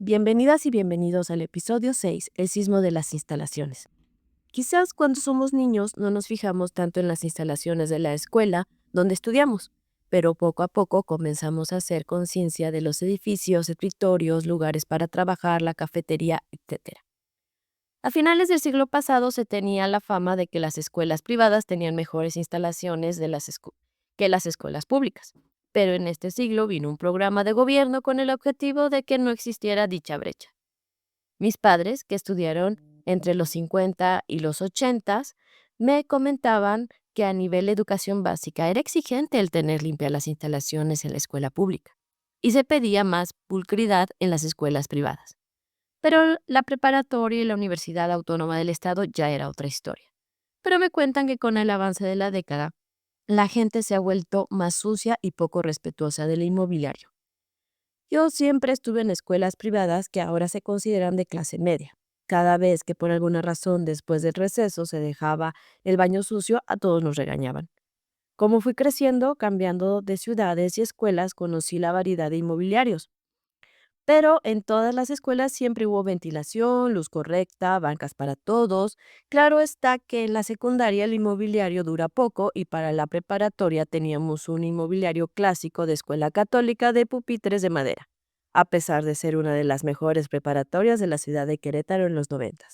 Bienvenidas y bienvenidos al episodio 6, el sismo de las instalaciones. Quizás cuando somos niños no nos fijamos tanto en las instalaciones de la escuela donde estudiamos, pero poco a poco comenzamos a hacer conciencia de los edificios, escritorios, lugares para trabajar, la cafetería, etc. A finales del siglo pasado se tenía la fama de que las escuelas privadas tenían mejores instalaciones que las escuelas públicas. Pero en este siglo vino un programa de gobierno con el objetivo de que no existiera dicha brecha. Mis padres, que estudiaron entre los 50 y los 80, me comentaban que a nivel de educación básica era exigente el tener limpias las instalaciones en la escuela pública y se pedía más pulcridad en las escuelas privadas. Pero la preparatoria y la Universidad Autónoma del Estado ya era otra historia. Pero me cuentan que con el avance de la década, la gente se ha vuelto más sucia y poco respetuosa del inmobiliario. Yo siempre estuve en escuelas privadas que ahora se consideran de clase media. Cada vez que por alguna razón después del receso se dejaba el baño sucio, a todos nos regañaban. Como fui creciendo, cambiando de ciudades y escuelas, conocí la variedad de inmobiliarios. Pero en todas las escuelas siempre hubo ventilación, luz correcta, bancas para todos. Claro está que en la secundaria el inmobiliario dura poco y para la preparatoria teníamos un inmobiliario clásico de escuela católica de pupitres de madera, a pesar de ser una de las mejores preparatorias de la ciudad de Querétaro en los 90.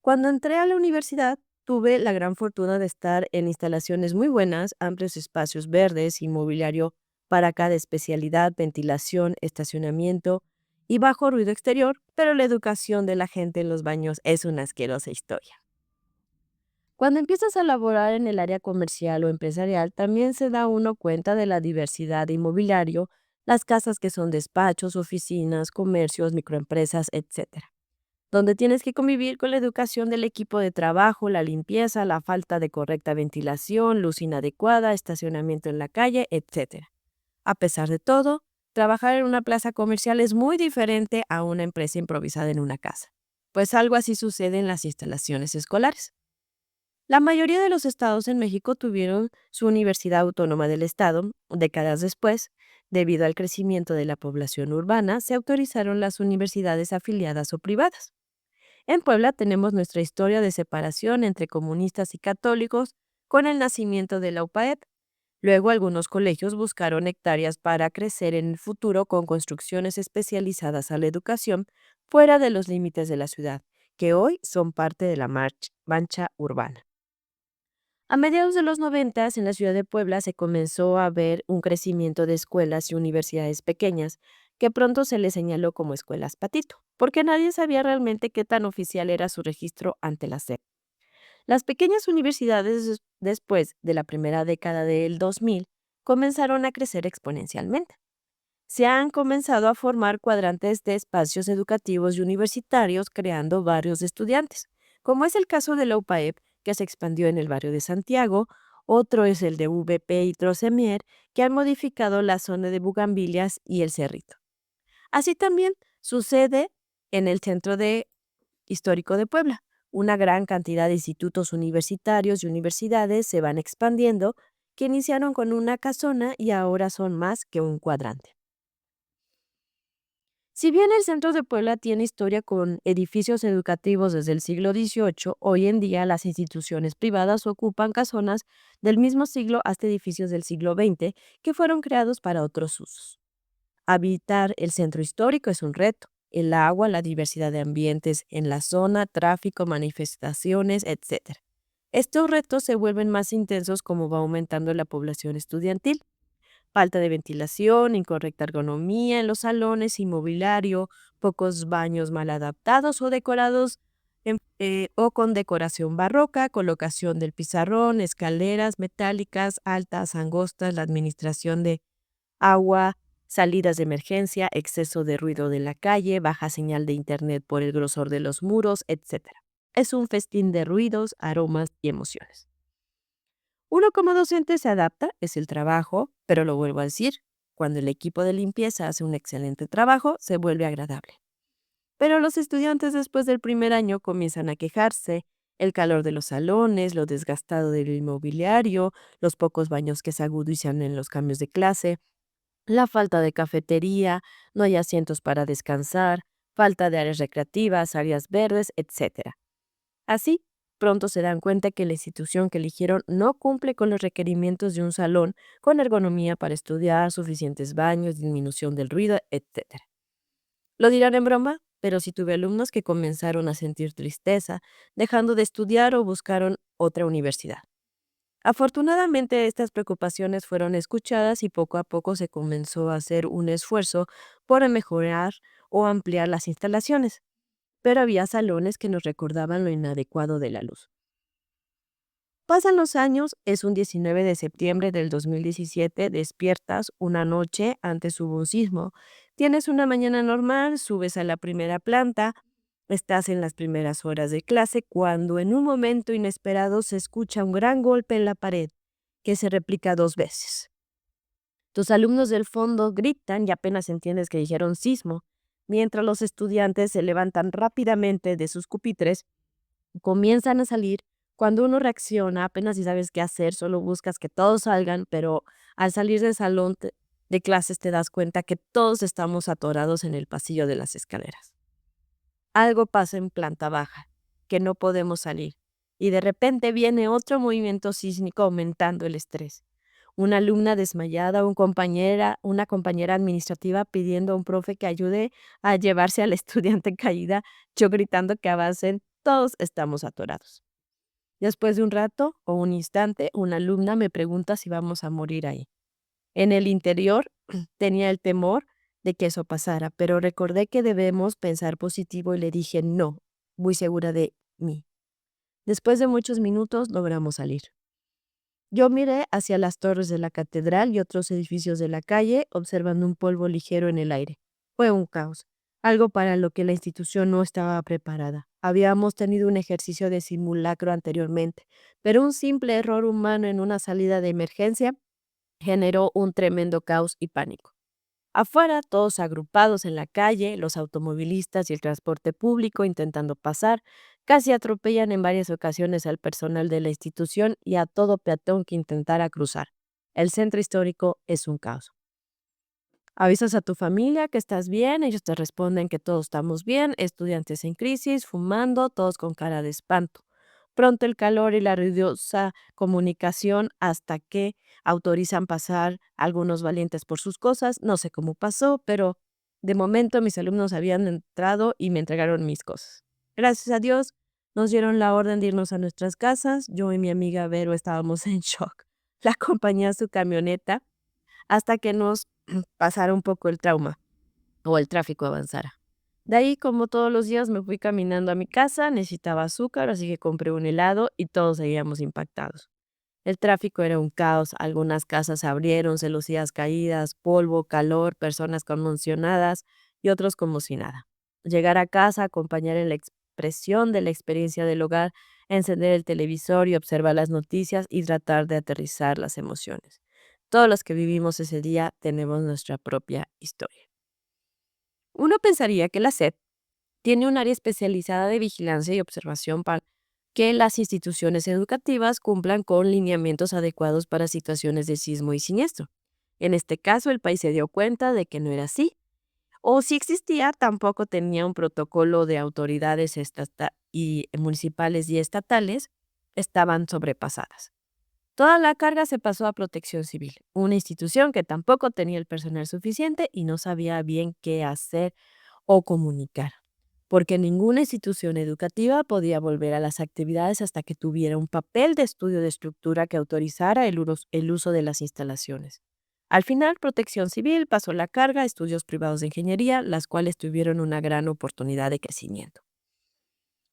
Cuando entré a la universidad, tuve la gran fortuna de estar en instalaciones muy buenas, amplios espacios verdes, inmobiliario para cada especialidad, ventilación, estacionamiento y bajo ruido exterior, pero la educación de la gente en los baños es una asquerosa historia. Cuando empiezas a laborar en el área comercial o empresarial, también se da uno cuenta de la diversidad de inmobiliario, las casas que son despachos, oficinas, comercios, microempresas, etcétera, donde tienes que convivir con la educación del equipo de trabajo, la limpieza, la falta de correcta ventilación, luz inadecuada, estacionamiento en la calle, etc. A pesar de todo, trabajar en una plaza comercial es muy diferente a una empresa improvisada en una casa, pues algo así sucede en las instalaciones escolares. La mayoría de los estados en México tuvieron su Universidad Autónoma del Estado. Décadas después, debido al crecimiento de la población urbana, se autorizaron las universidades afiliadas o privadas. En Puebla tenemos nuestra historia de separación entre comunistas y católicos con el nacimiento de la UPAEP. Luego algunos colegios buscaron hectáreas para crecer en el futuro con construcciones especializadas a la educación fuera de los límites de la ciudad, que hoy son parte de la mancha urbana. A mediados de los 90, en la ciudad de Puebla se comenzó a ver un crecimiento de escuelas y universidades pequeñas, que pronto se les señaló como escuelas patito, porque nadie sabía realmente qué tan oficial era su registro ante la SEP. Las pequeñas universidades después de la primera década del 2000 comenzaron a crecer exponencialmente. Se han comenzado a formar cuadrantes de espacios educativos y universitarios creando barrios de estudiantes, como es el caso de la UPAEP, que se expandió en el barrio de Santiago. Otro es el de VP y Trocemier, que han modificado la zona de Bugambilias y el Cerrito. Así también sucede en el centro histórico de Puebla. Una gran cantidad de institutos universitarios y universidades se van expandiendo, que iniciaron con una casona y ahora son más que un cuadrante. Si bien el centro de Puebla tiene historia con edificios educativos desde el siglo XVIII, hoy en día las instituciones privadas ocupan casonas del mismo siglo hasta edificios del siglo XX que fueron creados para otros usos. Habitar el centro histórico es un reto. El agua, la diversidad de ambientes en la zona, tráfico, manifestaciones, etc. Estos retos se vuelven más intensos como va aumentando la población estudiantil. Falta de ventilación, incorrecta ergonomía en los salones, inmobiliario, pocos baños mal adaptados o decorados o con decoración barroca, colocación del pizarrón, escaleras metálicas altas, angostas, la administración de agua, salidas de emergencia, exceso de ruido de la calle, baja señal de internet por el grosor de los muros, etc. Es un festín de ruidos, aromas y emociones. Uno como docente se adapta, es el trabajo, pero lo vuelvo a decir, cuando el equipo de limpieza hace un excelente trabajo, se vuelve agradable. Pero los estudiantes después del primer año comienzan a quejarse, el calor de los salones, lo desgastado del inmobiliario, los pocos baños que se agudizan en los cambios de clase. La falta de cafetería, no hay asientos para descansar, falta de áreas recreativas, áreas verdes, etc. Así, pronto se dan cuenta que la institución que eligieron no cumple con los requerimientos de un salón con ergonomía para estudiar, suficientes baños, disminución del ruido, etc. Lo dirán en broma, pero sí tuve alumnos que comenzaron a sentir tristeza, dejando de estudiar o buscaron otra universidad. Afortunadamente, estas preocupaciones fueron escuchadas y poco a poco se comenzó a hacer un esfuerzo por mejorar o ampliar las instalaciones, pero había salones que nos recordaban lo inadecuado de la luz. Pasan los años, es un 19 de septiembre del 2017, despiertas una noche antes hubo un sismo, tienes una mañana normal, subes a la primera planta, estás en las primeras horas de clase cuando en un momento inesperado se escucha un gran golpe en la pared que se replica 2 veces. Tus alumnos del fondo gritan y apenas entiendes que dijeron sismo, mientras los estudiantes se levantan rápidamente de sus pupitres y comienzan a salir. Cuando uno reacciona, apenas si sabes qué hacer, solo buscas que todos salgan, pero al salir del salón de clases te das cuenta que todos estamos atorados en el pasillo de las escaleras. Algo pasa en planta baja, que no podemos salir, y de repente viene otro movimiento sísmico aumentando el estrés. Una alumna desmayada, una compañera administrativa pidiendo a un profe que ayude a llevarse al estudiante caída, yo gritando que avancen, todos estamos atorados. Después de un rato o un instante, una alumna me pregunta si vamos a morir ahí. En el interior tenía el temor de que eso pasara, pero recordé que debemos pensar positivo y le dije no, muy segura de mí. Después de muchos minutos logramos salir. Yo miré hacia las torres de la catedral y otros edificios de la calle, observando un polvo ligero en el aire. Fue un caos, algo para lo que la institución no estaba preparada. Habíamos tenido un ejercicio de simulacro anteriormente, pero un simple error humano en una salida de emergencia generó un tremendo caos y pánico. Afuera, todos agrupados en la calle, los automovilistas y el transporte público intentando pasar, casi atropellan en varias ocasiones al personal de la institución y a todo peatón que intentara cruzar. El centro histórico es un caos. Avisas a tu familia que estás bien, ellos te responden que todos estamos bien, estudiantes en crisis, fumando, todos con cara de espanto. Pronto el calor y la ruidosa comunicación hasta que autorizan pasar algunos valientes por sus cosas. No sé cómo pasó, pero de momento mis alumnos habían entrado y me entregaron mis cosas. Gracias a Dios, nos dieron la orden de irnos a nuestras casas. Yo y mi amiga Vero estábamos en shock. La acompañé a su camioneta hasta que nos pasara un poco el trauma o el tráfico avanzara. De ahí, como todos los días, me fui caminando a mi casa, necesitaba azúcar, así que compré un helado y todos seguíamos impactados. El tráfico era un caos, algunas casas se abrieron, celosías caídas, polvo, calor, personas conmocionadas y otros como si nada. Llegar a casa, acompañar en la expresión de la experiencia del hogar, encender el televisor y observar las noticias y tratar de aterrizar las emociones. Todos los que vivimos ese día tenemos nuestra propia historia. Uno pensaría que la SEP tiene un área especializada de vigilancia y observación para que las instituciones educativas cumplan con lineamientos adecuados para situaciones de sismo y siniestro. En este caso, el país se dio cuenta de que no era así, o si existía, tampoco tenía un protocolo de autoridades y municipales y estatales, estaban sobrepasadas. Toda la carga se pasó a Protección Civil, una institución que tampoco tenía el personal suficiente y no sabía bien qué hacer o comunicar, porque ninguna institución educativa podía volver a las actividades hasta que tuviera un papel de estudio de estructura que autorizara el uso de las instalaciones. Al final, Protección Civil pasó la carga a estudios privados de ingeniería, las cuales tuvieron una gran oportunidad de crecimiento.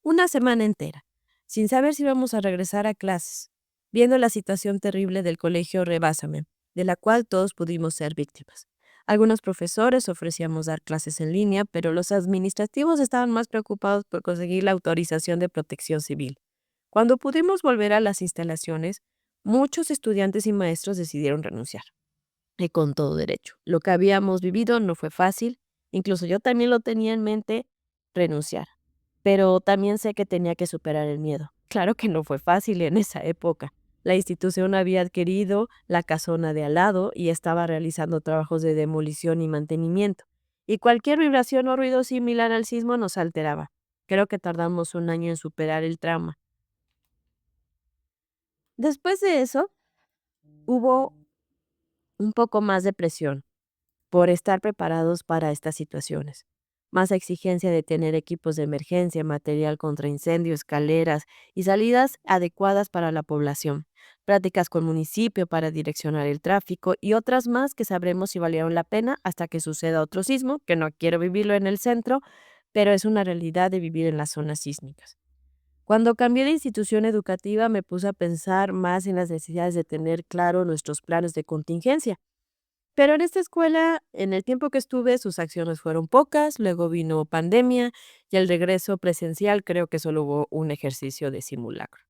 Una semana entera, sin saber si íbamos a regresar a clases, viendo la situación terrible del colegio Rebásame, de la cual todos pudimos ser víctimas. Algunos profesores ofrecíamos dar clases en línea, pero los administrativos estaban más preocupados por conseguir la autorización de Protección Civil. Cuando pudimos volver a las instalaciones, muchos estudiantes y maestros decidieron renunciar. Y con todo derecho. Lo que habíamos vivido no fue fácil, incluso yo también lo tenía en mente, renunciar. Pero también sé que tenía que superar el miedo. Claro que no fue fácil en esa época. La institución había adquirido la casona de al lado y estaba realizando trabajos de demolición y mantenimiento. Y cualquier vibración o ruido similar al sismo nos alteraba. Creo que tardamos un año en superar el trauma. Después de eso, hubo un poco más de presión por estar preparados para estas situaciones. Más exigencia de tener equipos de emergencia, material contra incendio, escaleras y salidas adecuadas para la población. Prácticas con municipio para direccionar el tráfico y otras más que sabremos si valieron la pena hasta que suceda otro sismo, que no quiero vivirlo en el centro, pero es una realidad de vivir en las zonas sísmicas. Cuando cambié de institución educativa me puse a pensar más en las necesidades de tener claro nuestros planes de contingencia. Pero en esta escuela, en el tiempo que estuve, sus acciones fueron pocas, luego vino pandemia y el regreso presencial creo que solo hubo un ejercicio de simulacro.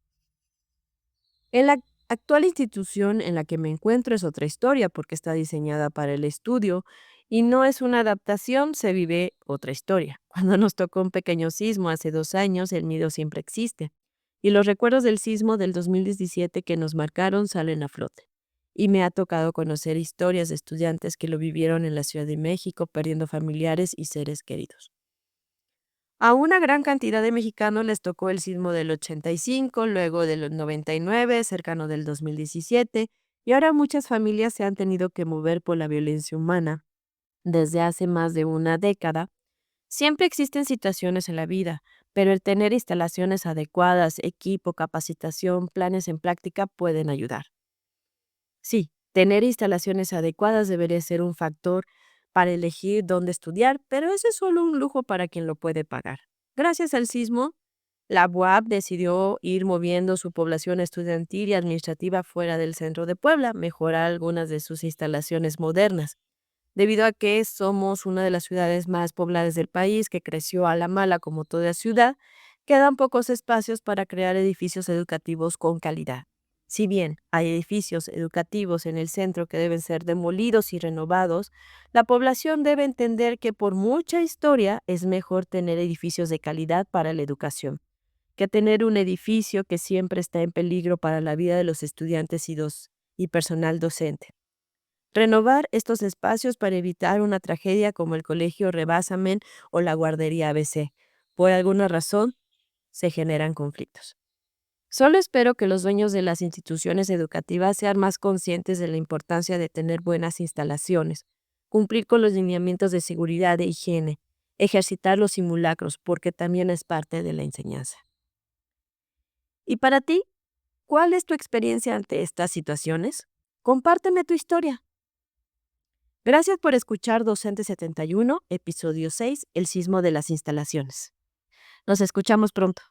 En la actual institución en la que me encuentro es otra historia porque está diseñada para el estudio y no es una adaptación, se vive otra historia. Cuando nos tocó un pequeño sismo hace 2 años, el miedo siempre existe. Y los recuerdos del sismo del 2017 que nos marcaron salen a flote. Y me ha tocado conocer historias de estudiantes que lo vivieron en la Ciudad de México, perdiendo familiares y seres queridos. A una gran cantidad de mexicanos les tocó el sismo del 85, luego del 99, cercano del 2017, y ahora muchas familias se han tenido que mover por la violencia humana. Desde hace más de una década, siempre existen situaciones en la vida, pero el tener instalaciones adecuadas, equipo, capacitación, planes en práctica pueden ayudar. Sí, tener instalaciones adecuadas debería ser un factor para elegir dónde estudiar, pero eso es solo un lujo para quien lo puede pagar. Gracias al sismo, la UAP decidió ir moviendo su población estudiantil y administrativa fuera del centro de Puebla, mejorar algunas de sus instalaciones modernas. Debido a que somos una de las ciudades más pobladas del país, que creció a la mala como toda ciudad, quedan pocos espacios para crear edificios educativos con calidad. Si bien hay edificios educativos en el centro que deben ser demolidos y renovados, la población debe entender que por mucha historia es mejor tener edificios de calidad para la educación, que tener un edificio que siempre está en peligro para la vida de los estudiantes y personal docente. Renovar estos espacios para evitar una tragedia como el Colegio Rebasamen o la Guardería ABC. Por alguna razón, se generan conflictos. Solo espero que los dueños de las instituciones educativas sean más conscientes de la importancia de tener buenas instalaciones, cumplir con los lineamientos de seguridad e higiene, ejercitar los simulacros, porque también es parte de la enseñanza. ¿Y para ti, cuál es tu experiencia ante estas situaciones? Compárteme tu historia. Gracias por escuchar Docente 71, episodio 6, El sismo de las instalaciones. Nos escuchamos pronto.